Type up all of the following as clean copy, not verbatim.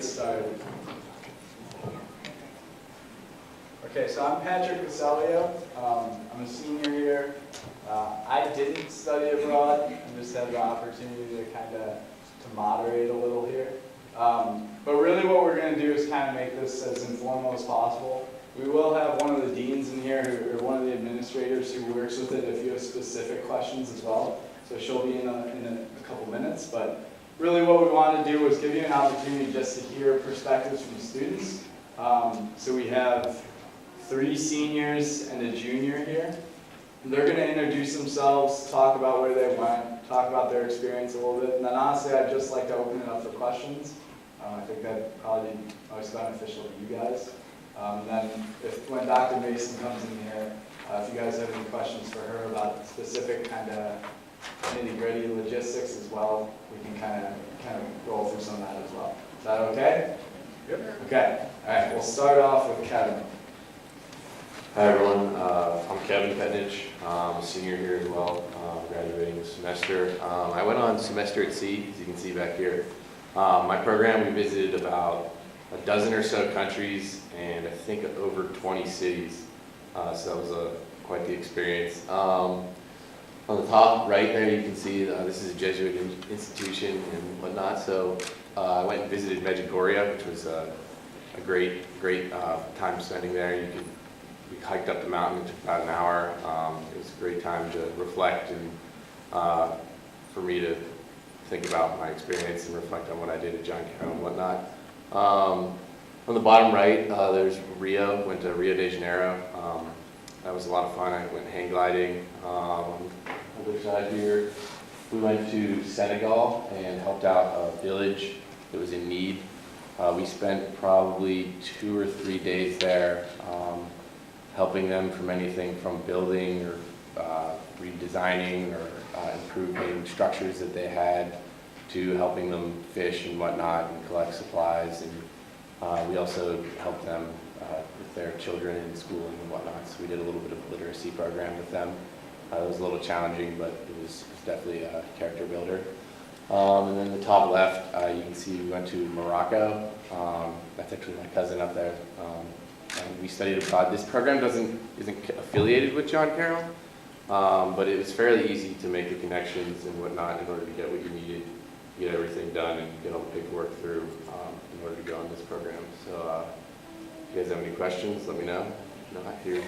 get started. Okay, so I'm Patrick Casalio. I'm a senior here. I didn't study abroad. I just had the opportunity to kind of moderate a little here. But really what we're going to do is kind of make this as informal as possible. We will have one of the deans in here, or one of the administrators who works with it if you have specific questions as well. So she'll be in a couple minutes. But really what we want to do is give you an opportunity just to hear perspectives from students. So we have 3 seniors and a junior here. They're going to introduce themselves, talk about where they went, talk about their experience a little bit, and then honestly I'd just like to open it up for questions. I think that'd probably be most beneficial to you guys. And then when Dr. Mason comes in here, if you guys have any questions for her about specific kind of nitty-gritty logistics as well, we can kind of roll through some of that as well. Is that okay? Yep. Okay. All right. We'll start off with Kevin. Hi everyone, I'm Kevin Petnich. I'm a senior here as well, graduating this semester. I went on semester at sea, as you can see back here. My program, we visited about a dozen or so countries and I think over 20 cities, so that was quite the experience. On the top right there you can see this is a Jesuit institution and whatnot, so I went and visited Medjugorje, which was a great time spending there. We hiked up the mountain, it took about an hour. It was a great time to reflect and for me to think about my experience and reflect on what I did at John Carroll and whatnot. On the bottom right, there's Rio, went to Rio de Janeiro. That was a lot of fun. I went hang gliding. On the other side here, we went to Senegal and helped out a village that was in need. We spent probably 2 or 3 days there, helping them from anything from building or redesigning or improving structures that they had to helping them fish and whatnot and collect supplies. And we also helped them with their children in schooling and whatnot. So we did a little bit of a literacy program with them. It was a little challenging, but it was definitely a character builder. And then the top left, you can see we went to Morocco. That's actually my cousin up there. And we studied abroad. This program isn't affiliated with John Carroll, but it was fairly easy to make the connections and whatnot in order to get what you needed, get everything done, and get all the paperwork through in order to go on this program. So if you guys have any questions, let me know. If not, here.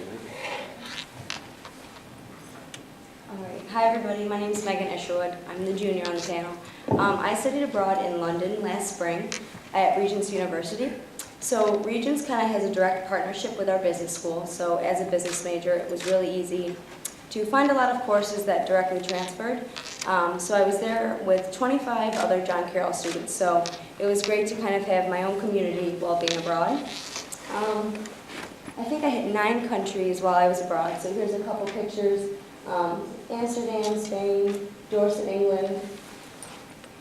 All right. Hi, everybody. My name is Megan Isherwood. I'm the junior on the panel. I studied abroad in London last spring at Regent's University. So Regents kind of has a direct partnership with our business school, so as a business major it was really easy to find a lot of courses that directly transferred. So I was there with 25 other John Carroll students, so it was great to kind of have my own community while being abroad. I think I hit 9 countries while I was abroad, so here's a couple pictures. Amsterdam, Spain, Dorset, England,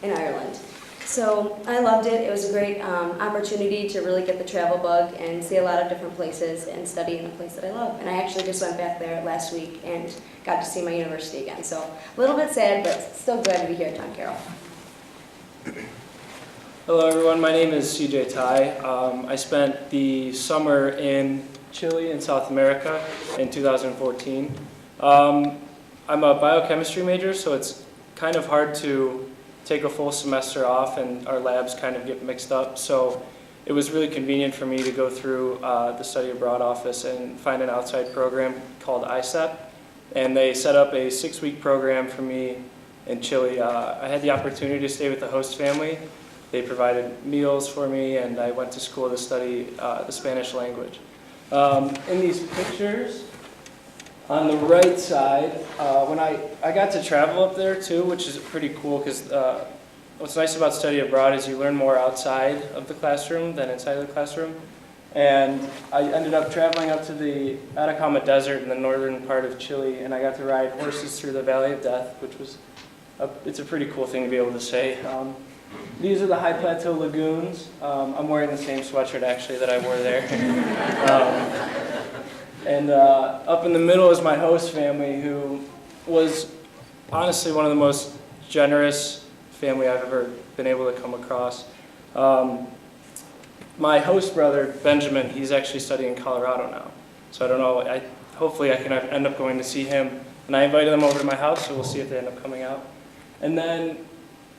and Ireland. So I loved it. It was a great opportunity to really get the travel bug and see a lot of different places and study in the place that I love. And I actually just went back there last week and got to see my university again. So a little bit sad, but still glad to be here at John Carroll. Hello everyone, my name is CJ Tai. I spent the summer in Chile in South America in 2014. I'm a biochemistry major, so it's kind of hard to take a full semester off and our labs kind of get mixed up. So it was really convenient for me to go through the study abroad office and find an outside program called ISEP. And they set up a 6-week program for me in Chile. I had the opportunity to stay with the host family. They provided meals for me and I went to school to study the Spanish language. In these pictures, on the right side, when I got to travel up there too, which is pretty cool because what's nice about study abroad is you learn more outside of the classroom than inside of the classroom. And I ended up traveling up to the Atacama Desert in the northern part of Chile, and I got to ride horses through the Valley of Death, which was it's a pretty cool thing to be able to say. These are the High Plateau Lagoons. I'm wearing the same sweatshirt actually that I wore there. And up in the middle is my host family, who was honestly one of the most generous family I've ever been able to come across. my host brother, Benjamin, he's actually studying in Colorado now. So I don't know, hopefully I can end up going to see him. And I invited them over to my house, so we'll see if they end up coming out. And then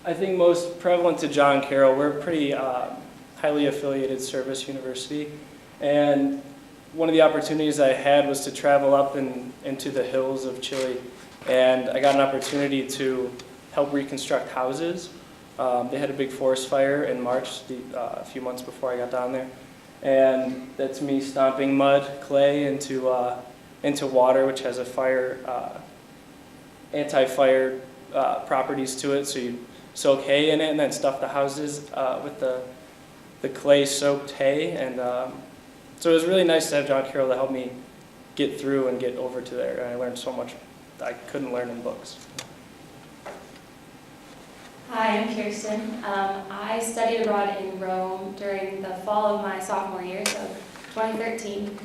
I think most prevalent to John Carroll, we're a pretty highly affiliated service university. And one of the opportunities I had was to travel up into the hills of Chile. And I got an opportunity to help reconstruct houses. They had a big forest fire in March, a few months before I got down there. And that's me stomping mud, clay into water, which has a anti-fire properties to it. So you soak hay in it and then stuff the houses with the clay-soaked hay. And so it was really nice to have John Carroll to help me get through and get over to there. And I learned so much I couldn't learn in books. Hi, I'm Kirsten. I studied abroad in Rome during the fall of my sophomore year, so 2013.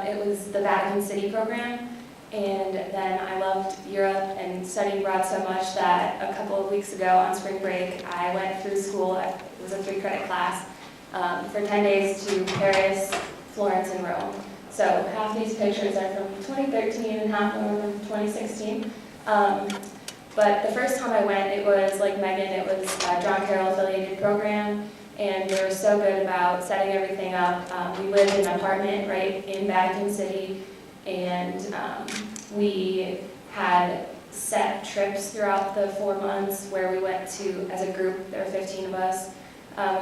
It was the Vatican City program, and then I loved Europe and studying abroad so much that a couple of weeks ago on spring break, I went through school. It was a 3-credit class for 10 days to Paris, Florence, and Rome. So half these pictures are from 2013 and half of them are from 2016. But the first time I went, it was like Megan, it was a John Carroll affiliated program, and they were so good about setting everything up. We lived in an apartment right in Vatican City, and we had set trips throughout the 4 months where we went to, as a group, there were 15 of us,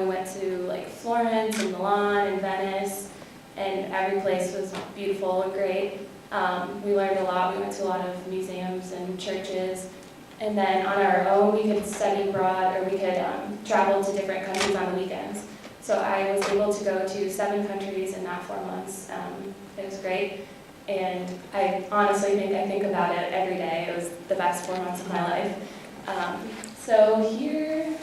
we went to like Florence and Milan and Venice, and every place was beautiful and great. We learned a lot. We went to a lot of museums and churches. And then on our own, we could study abroad, or we could travel to different countries on the weekends. So I was able to go to 7 countries in that 4 months. It was great. And I honestly think about it every day. It was the best 4 months of my life. So here,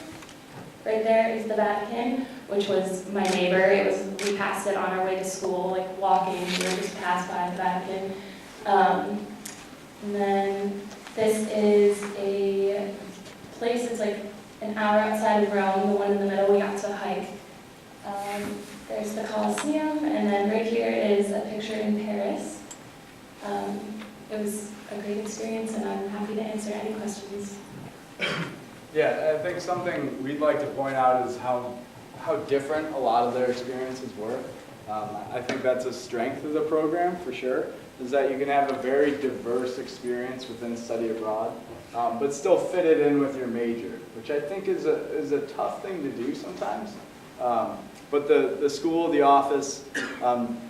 right there is the Vatican, which was my neighbor. We passed it on our way to school, like walking. We were just passed by the Vatican. And then this is a place that's like an hour outside of Rome. The one in the middle we got to hike. There's the Colosseum, and then right here is a picture in Paris. It was a great experience, and I'm happy to answer any questions. Yeah, I think something we'd like to point out is how different a lot of their experiences were. I think that's a strength of the program for sure, is that you can have a very diverse experience within study abroad, but still fit it in with your major, which I think is a tough thing to do sometimes. But the school, the office,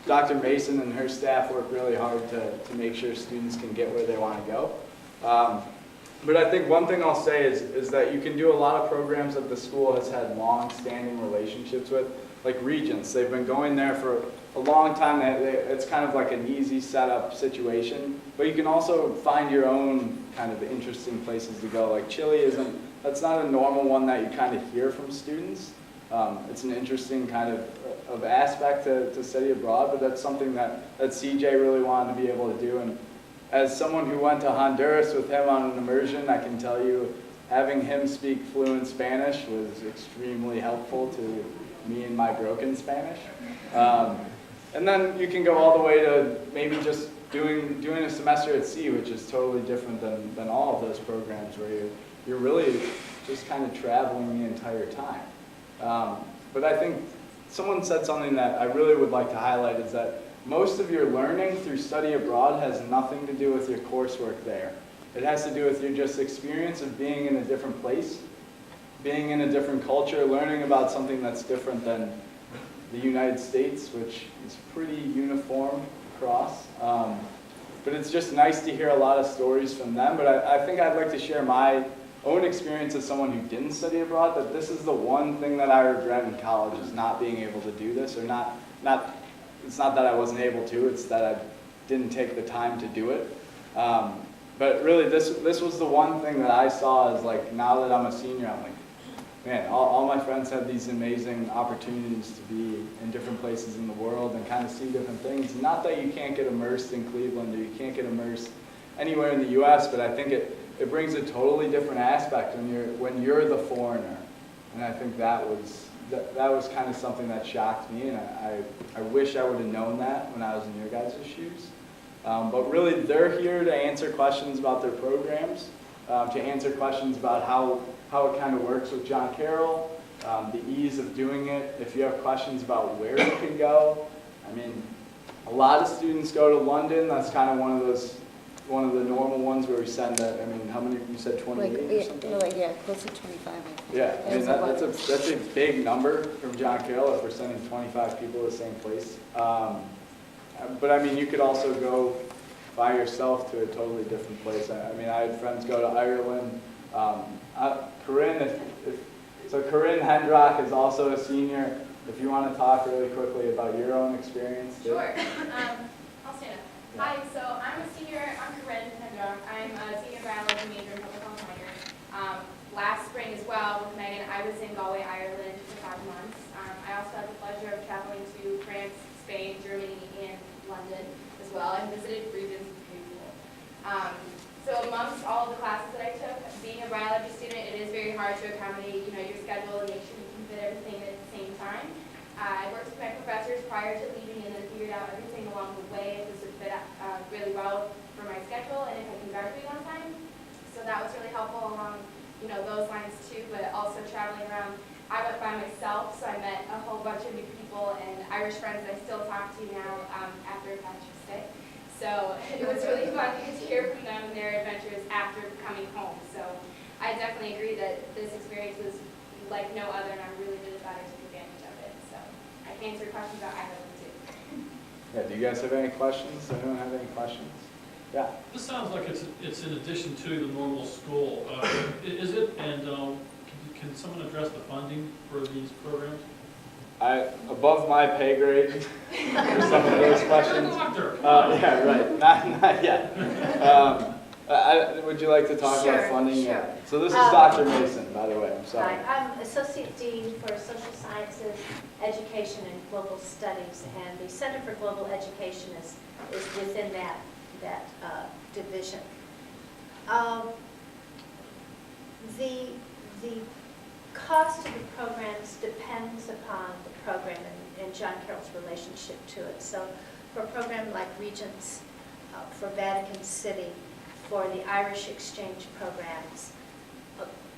Dr. Mason and her staff work really hard to make sure students can get where they want to go. But I think one thing I'll say is that you can do a lot of programs that the school has had long-standing relationships with, like Regents. They've been going there for a long time. It's kind of like an easy setup situation. But you can also find your own kind of interesting places to go. Like Chile that's not a normal one that you kind of hear from students. It's an interesting kind of aspect to study abroad, but that's something that CJ really wanted to be able to do. And as someone who went to Honduras with him on an immersion, I can tell you having him speak fluent Spanish was extremely helpful to me and my broken Spanish. And then you can go all the way to maybe just doing a semester at sea, which is totally different than all of those programs where you're really just kind of traveling the entire time. But I think someone said something that I really would like to highlight is that most of your learning through study abroad has nothing to do with your coursework there. It has to do with your just experience of being in a different place, being in a different culture, learning about something that's different than the United States, which is pretty uniform across. But it's just nice to hear a lot of stories from them. But I think I'd like to share my own experience as someone who didn't study abroad, that this is the one thing that I regret in college, is not being able to do this, or it's not that I wasn't able to, it's that I didn't take the time to do it. But really, this was the one thing that I saw as, like, now that I'm a senior, I'm like, man, all my friends have these amazing opportunities to be in different places in the world and kind of see different things. Not that you can't get immersed in Cleveland or you can't get immersed anywhere in the U.S., but I think it brings a totally different aspect when you're the foreigner. And I think that was that was kind of something that shocked me, and I wish I would have known that when I was in your guys' shoes. But really, they're here to answer questions about their programs, to answer questions about how it kind of works with John Carroll, the ease of doing it. If you have questions about where you can go, I mean, a lot of students go to London. That's kind of one of the normal ones where we send that. I mean, how many, you said 28 or something? Yeah, close to 25. Yeah, I mean, that's a big number from John Carroll if we're sending 25 people to the same place. But I mean, you could also go by yourself to a totally different place. I mean, I had friends go to Ireland. Corinne, so Corinne Hendrock is also a senior. If you want to talk really quickly about your own experience. Sure. I'll stand up. Hi, so I'm a senior. I'm Corinne Hendrock. I'm a senior biology major in public health minor. Last spring as well with Megan, I was in Galway, Ireland for 5 months. I also had the pleasure of traveling to France, Spain, Germany, and London as well. I visited regions of beautiful. So amongst all of the classes that I took, being a biology student, it is very hard to accommodate, your schedule and make sure you can fit everything at the same time. I worked with my professors prior to leaving and then figured out everything along the way if this would fit really well for my schedule and if I can graduate on time. So that was really helpful along, those lines too, but also traveling around. I went by myself, so I met a whole bunch of new people and Irish friends I still talk to now after Patrick's Day. So it was really fun to get to hear from them and their adventures after coming home. So I definitely agree that this experience was like no other, and I'm really, really glad I took advantage of it. So I can answer questions about Ireland too. Yeah, do you guys have any questions? Does anyone have any questions? Yeah. This sounds like it's in addition to the normal school. Is it? And can someone address the funding for these programs? Above my pay grade for some of those questions. Yeah, right. Not yet. Would you like to talk about funding? Sure. So this is Dr. Mason, by the way. I'm sorry. Hi, I'm Associate Dean for Social Sciences, Education, and Global Studies, and the Center for Global Education is within that division. The cost of the programs depends upon the program and John Carroll's relationship to it. So for a program like Regents, for Vatican City, for the Irish exchange programs,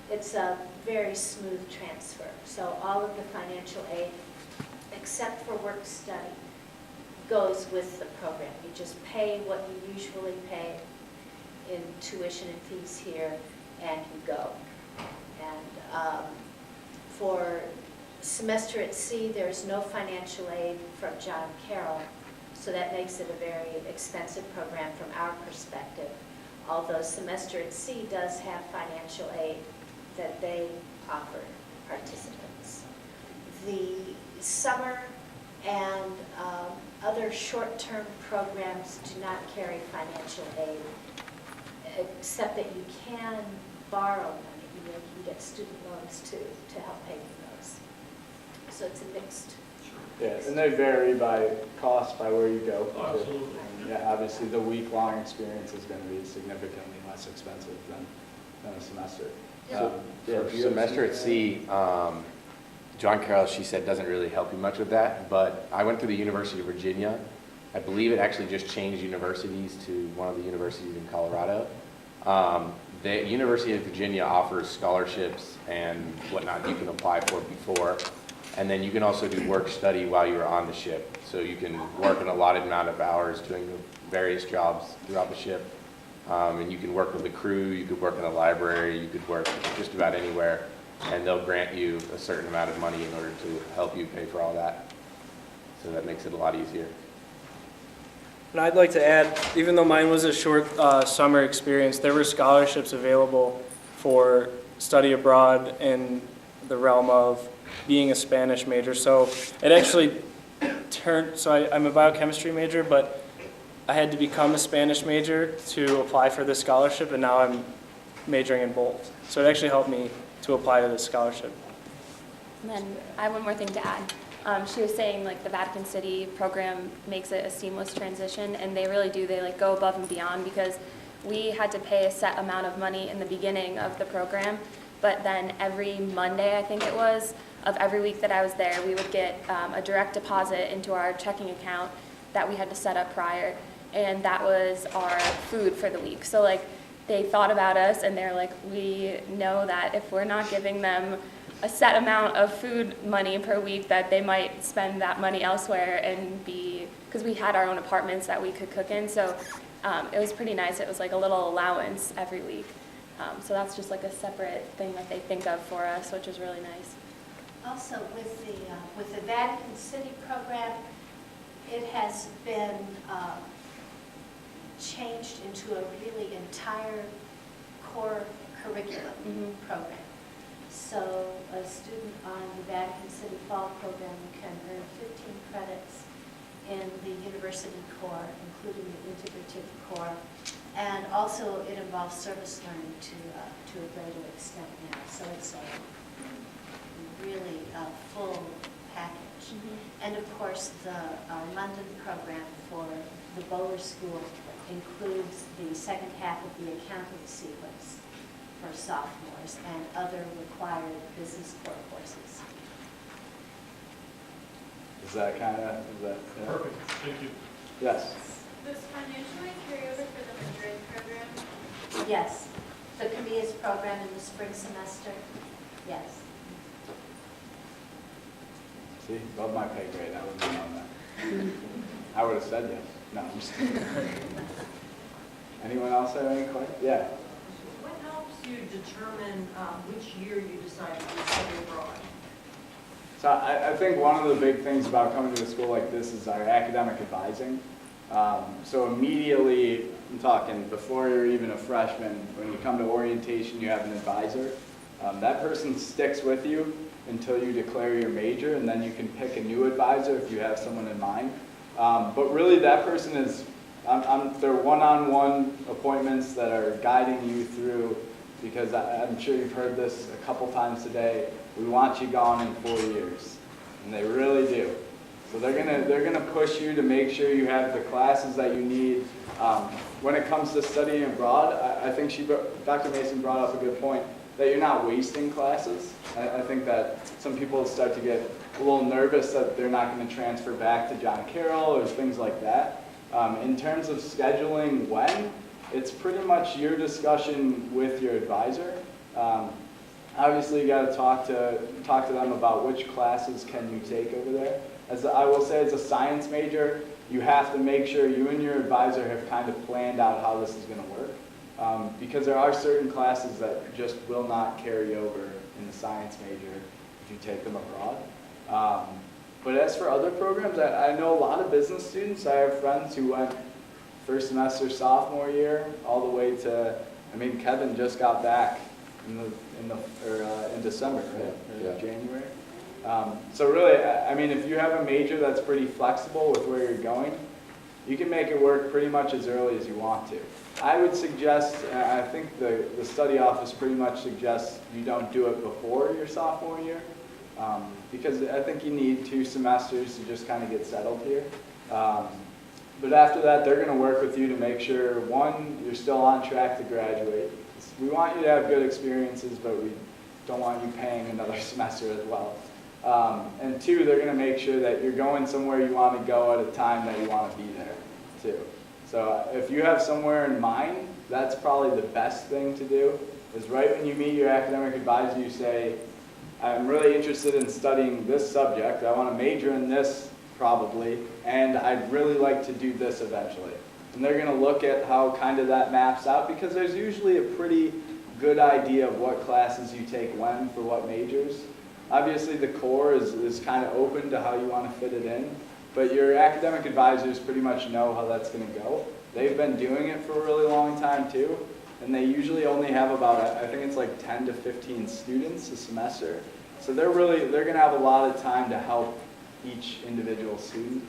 it's a very smooth transfer. So all of the financial aid, except for work study, goes with the program. You just pay what you usually pay in tuition and fees here, and you go. And for semester at sea, there's no financial aid from John Carroll, so that makes it a very expensive program from our perspective. Although semester at sea does have financial aid that they offer participants. The summer and other short-term programs do not carry financial aid, except that you can borrow money. You can get student loans to help pay for those. So it's a mixed. Yeah, and they vary by cost by where you go. Oh, absolutely. And yeah, obviously the week-long experience is going to be significantly less expensive than a semester. For semester at sea, John Carroll, she said, doesn't really help you much with that, but I went to the University of Virginia. I believe it actually just changed universities to one of the universities in Colorado. The University of Virginia offers scholarships and whatnot you can apply for before, and then you can also do work study while you're on the ship. So you can work an allotted amount of hours doing various jobs throughout the ship. And you can work with the crew, you could work in a library, you could work just about anywhere, and they'll grant you a certain amount of money in order to help you pay for all that. So that makes it a lot easier. And I'd like to add, even though mine was a short summer experience, there were scholarships available for study abroad in the realm of being a Spanish major. So it actually turned, I'm a biochemistry major, but I had to become a Spanish major to apply for this scholarship, and now I'm majoring in both. So it actually helped me to apply to this scholarship. And then I have one more thing to add. She was saying like the Vatican City program makes it a seamless transition, and they really do. They like go above and beyond, because we had to pay a set amount of money in the beginning of the program, but then every Monday, I think it was, of every week that I was there, we would get a direct deposit into our checking account that we had to set up prior, and that was our food for the week. So like, they thought about us, and they're like, we know that if we're not giving them a set amount of food money per week, that they might spend that money elsewhere and because we had our own apartments that we could cook in, so it was pretty nice. It was like a little allowance every week. So that's just like a separate thing that they think of for us, which is really nice. Also, with the Vatican City program, it has been changed into a really entire core curriculum program. So a student on the Vatican City Fall program can earn 15 credits in the university core, including the integrative core. And also it involves service learning to a greater extent now. So it's a really full package. And of course, the London program for the Bowler School includes the second half of the accounting sequence for sophomores and other required business core courses. Is that yeah? Perfect, thank you. Yes. Does financially carry over for the Madrid program? Yes. The Camillas program in the spring semester, yes. See, above my pay grade, I wouldn't have known that. I would have said yes. No, I'm just kidding. Anyone else have any questions? Yeah. What helps you determine which year you decide to study abroad? So I think one of the big things about coming to a school like this is our academic advising. So immediately, I'm talking before you're even a freshman, when you come to orientation, you have an advisor. That person sticks with you until you declare your major, and then you can pick a new advisor if you have someone in mind. But really, that person is, they're one-on-one appointments that are guiding you through, because I'm sure you've heard this a couple times today, we want you gone in 4 years, and they really do. So they're gonna push you to make sure you have the classes that you need. When it comes to studying abroad, I think Dr. Mason brought up a good point, that you're not wasting classes. I think that some people start to get a little nervous that they're not going to transfer back to John Carroll or things like that. In terms of scheduling when, it's pretty much your discussion with your advisor. Obviously, you got to talk to them about which classes can you take over there. As I will say, as a science major, you have to make sure you and your advisor have kind of planned out how this is going to work. Because there are certain classes that just will not carry over in the science major if you take them abroad. But as for other programs, I know a lot of business students. I have friends who went first semester sophomore year all the way to, Kevin just got back in December, right? Yeah. January. So really, if you have a major that's pretty flexible with where you're going, you can make it work pretty much as early as you want to. I would suggest, I think the study office pretty much suggests you don't do it before your sophomore year, because I think you need 2 semesters to just kind of get settled here. But after that, they're going to work with you to make sure, 1, you're still on track to graduate. We want you to have good experiences, but we don't want you paying another semester as well. And 2, they're going to make sure that you're going somewhere you want to go at a time that you want to be there, too. So if you have somewhere in mind, that's probably the best thing to do, is right when you meet your academic advisor, you say, I'm really interested in studying this subject, I want to major in this probably, and I'd really like to do this eventually. And they're going to look at how kind of that maps out, because there's usually a pretty good idea of what classes you take when for what majors. Obviously the core is kind of open to how you want to fit it in. But your academic advisors pretty much know how that's going to go. They've been doing it for a really long time too, and they usually only have about, I think it's like 10 to 15 students a semester. So they're going to have a lot of time to help each individual student.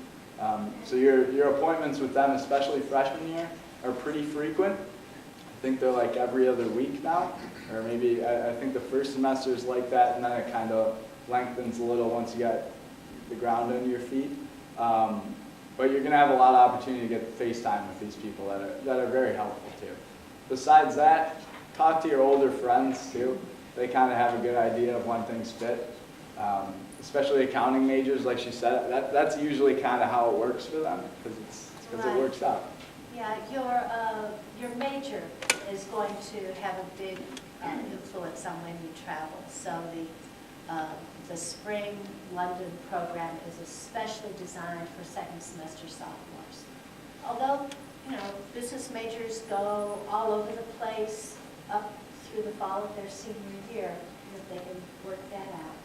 So your appointments with them, especially freshman year, are pretty frequent. I think they're like every other week now, or maybe I think the first semester is like that, and then it kind of lengthens a little once you get the ground under your feet. But you're going to have a lot of opportunity to get FaceTime with these people that are very helpful too. Besides that, talk to your older friends too. they kind of have a good idea of when things fit. Especially accounting majors, like she said, that's usually kind of how it works for them, because it Right. works out. Yeah, your major is going to have a big influence on when you travel. So the spring London program is especially designed for second semester sophomores. Although, you know, business majors go all over the place up through the fall of their senior year, if they can work that out.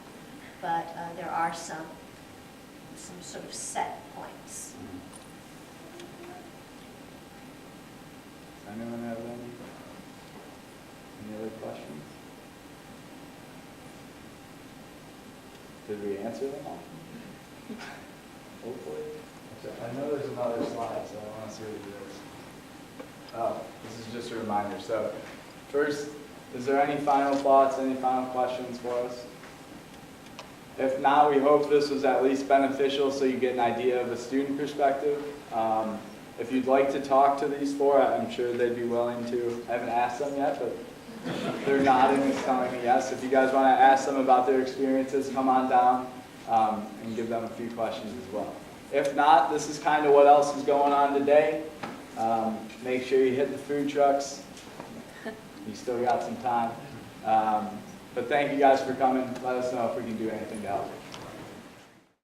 But there are some sort of set points. Does anyone have any other questions? Did we answer them all? Hopefully. I know there's another slide, so I want to see what it is. Oh, this is just a reminder. So first, is there any final thoughts, any final questions for us? If not, we hope this was at least beneficial so you get an idea of a student perspective. If you'd like to talk to these four, I'm sure they'd be willing to. I haven't asked them yet, but they're nodding and telling me yes. If you guys want to ask them about their experiences, come on down and give them a few questions as well. If not, this is kind of what else is going on today. Make sure you hit the food trucks. You still got some time. But thank you guys for coming. Let us know if we can do anything to help.